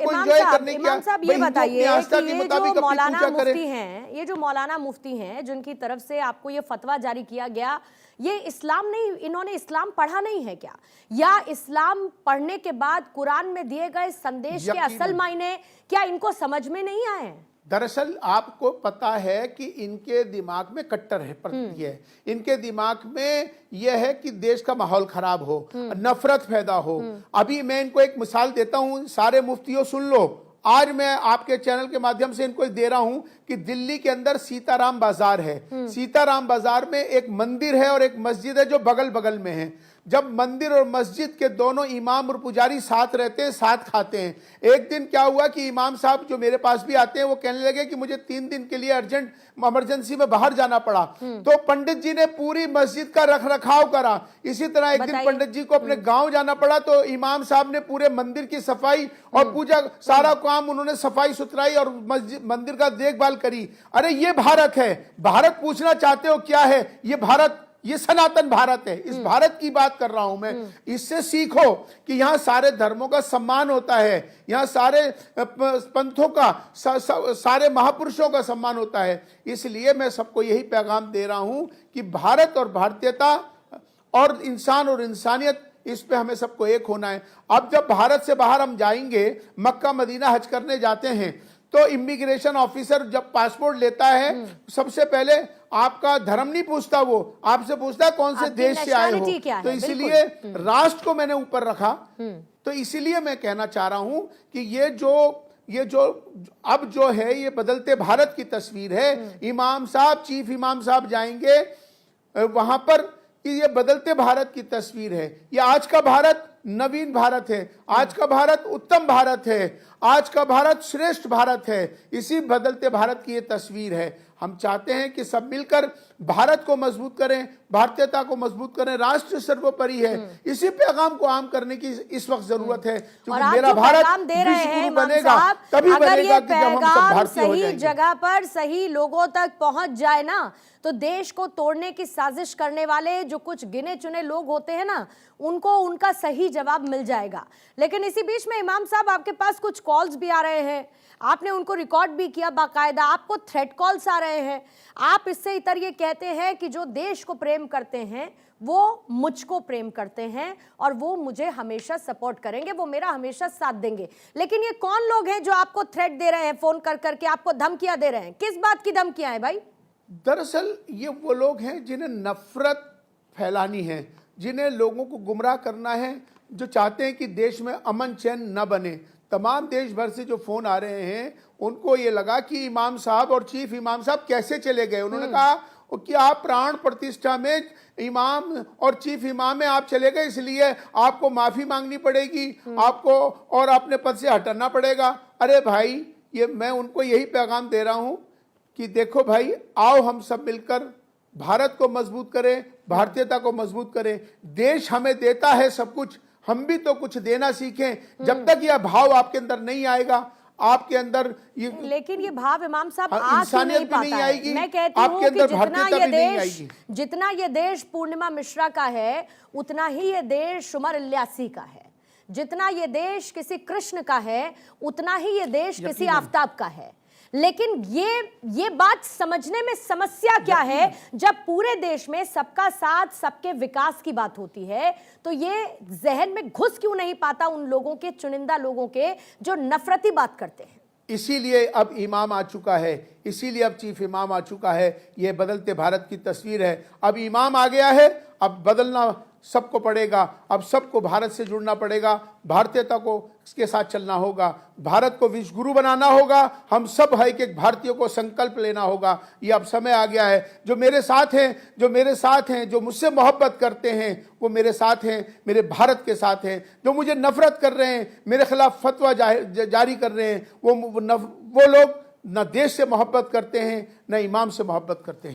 को एंजॉय करने की। इमाम साहब ये बताइए कि ये जो मौलाना मुफ्ती हैं, ये जो मौलाना मुफ्ती हैं जिनकी तरफ से आपको ये फतवा जारी किया गया, ये इस्लाम नहीं, इन्होंने इस्लाम पढ़ा नहीं है क्या? या इस्लाम पढ़ने के बाद कुरान में दिए गए संदेश के असल मायने क्या इनको समझ में नहीं आए? दरअसल आपको पता है कि इनके दिमाग में कट्टर है प्रवृत्ति है। इनके दिमाग में यह है कि देश का माहौल खराब हो, नफरत पैदा हो। अभी मैं इनको एक मिसाल देता हूं, सारे मुफ्तियों सुन लो। आज मैं आपके चैनल के माध्यम से इनको दे रहा हूं कि दिल्ली के अंदर सीताराम बाजार है। सीताराम बाजार में एक मंदिर है और एक मस्जिद है जो बगल बगल में है। जब मंदिर और मस्जिद के दोनों इमाम और पुजारी साथ रहते हैं, साथ खाते हैं। एक दिन क्या हुआ कि इमाम साहब जो मेरे पास भी आते हैं वो कहने लगे कि मुझे 3 दिन के लिए अर्जेंट इमरजेंसी में बाहर जाना पड़ा। तो पंडित जी ने पूरी मस्जिद का रख रखाव करा। इसी तरह एक दिन पंडित जी को अपने गांव जाना पड़ा, तो इमाम साहब ने पूरे मंदिर की सफाई और पूजा सारा काम उन्होंने सफाई सुथराई और मंदिर का देखभाल करी। अरे ये भारत है। भारत पूछना चाहते हो क्या है? ये भारत, ये सनातन भारत है। इस भारत की बात कर रहा हूं मैं। इससे सीखो कि यहां सारे धर्मों का सम्मान होता है, यहां सारे पंथों का, सारे महापुरुषों का सम्मान होता है। इसलिए मैं सबको यही पैगाम दे रहा हूं कि भारत और भारतीयता और इंसान और इंसानियत, इस पे हमें सबको एक होना है। अब जब भारत से बाहर हम जाएंगे, मक्का मदीना हज करने जाते हैं, तो इमिग्रेशन ऑफिसर जब पासपोर्ट लेता है, सबसे पहले आपका धर्म नहीं पूछता, वो आपसे पूछता है कौन से देश से आए हो। तो इसीलिए राष्ट्र को मैंने ऊपर रखा। तो इसीलिए मैं कहना चाह रहा हूं कि ये जो अब जो है ये बदलते भारत की तस्वीर है। इमाम साहब, चीफ इमाम साहब जाएंगे वहां पर कि ये बदलते भारत की तस्वीर है। ये आज का भारत नवीन भारत है, आज का भारत उत्तम भारत है, आज का भारत श्रेष्ठ भारत है। इसी बदलते भारत की ये तस्वीर है। हम चाहते हैं कि सब मिलकर भारत को मजबूत करें, भारतीयता को मजबूत करें। राष्ट्र सर्वोपरि है। इसी पैगाम को आम करने की इस वक्त जरूरत है। और मेरा भारत विश्व बनेगा, तभी बनेगा कि जब हम सब भारतीय हो जाएंगे। सही जगह पर सही लोगों तक पहुंच जाए ना, तो देश को तोड़ने की साजिश करने वाले जो कुछ गिने चुने लोग होते हैं ना, उनको उनका सही जवाब मिल जाएगा। लेकिन इसी बीच में इमाम साहब आपके पास कुछ कॉल्स भी आ रहे हैं, आपने उनको रिकॉर्ड भी किया बाकायदा, आपको थ्रेट कॉल्स आ रहे हैं। आप इससे इतर ये कहते हैं कि जो देश को प्रेम करते हैं वो मुझको प्रेम करते हैं और वो मुझे हमेशा सपोर्ट करेंगे, वो मेरा हमेशा साथ देंगे। लेकिन ये कौन लोग हैं जो आपको थ्रेट दे रहे हैं, फोन कर करके आपको धमकियां दे रहे हैं? किस बात की धमकियां हैं भाई? दरअसल ये वो लोग हैं जिन्हें नफरत फैलानी है, जिन्हें लोगों को गुमराह करना है, जो चाहते हैं कि देश में अमन चैन न बने। तमाम देश भर से जो फोन आ रहे हैं, उनको ये लगा कि इमाम साहब और चीफ इमाम साहब कैसे चले गए। उन्होंने कहा कि आप प्राण प्रतिष्ठा में इमाम और चीफ इमाम में आप चले गए, इसलिए आपको माफी मांगनी पड़ेगी, आपको और अपने पद से हटाना पड़ेगा। अरे भाई, ये मैं उनको यही पैगाम दे रहा हूं कि देखो भाई, आओ हम सब मिलकर भारत को मजबूत करें, भारतीयता को मजबूत करें। देश हमें देता है सब कुछ, हम भी तो कुछ देना सीखें। जब तक यह भाव आपके अंदर नहीं आएगा, आपके अंदर ये, लेकिन ये भाव इमाम साहब आ क्यों नहीं पाता है? मैं कहती हूँ कि जितना ये देश पूर्णिमा मिश्रा का है, उतना ही ये देश उमर इल्यासी का है। जितना ये देश किसी कृष्ण का है, उतना ही ये देश किसी आफताब का है। लेकिन ये बात समझने में समस्या क्या है, जब पूरे देश में सबका साथ, सबके विकास की बात होती है, तो ये जहन में घुस क्यों नहीं पाता उन लोगों के, चुनिंदा लोगों के, जो नफरती बात करते हैं? इसीलिए अब इमाम आ चुका है, इसीलिए अब चीफ इमाम आ चुका है। ये बदलते भारत की तस्वीर है। अब इमाम आ गया है, अब बदलना सबको पड़ेगा। अब सबको भारत से जुड़ना पड़ेगा, भारतीयता को इसके साथ चलना होगा, भारत को विश्व गुरु बनाना होगा। हम सब है कि एक भारतीयों को संकल्प लेना होगा। ये अब समय आ गया है। जो मेरे साथ हैं, जो मुझसे मोहब्बत करते हैं, वो मेरे साथ हैं, मेरे भारत के साथ हैं। जो मुझे नफरत कर रहे हैं, मेरे खिलाफ फतवा जारी कर रहे हैं, वो लोग न देश से मोहब्बत करते हैं, न इमाम से मोहब्बत करते हैं।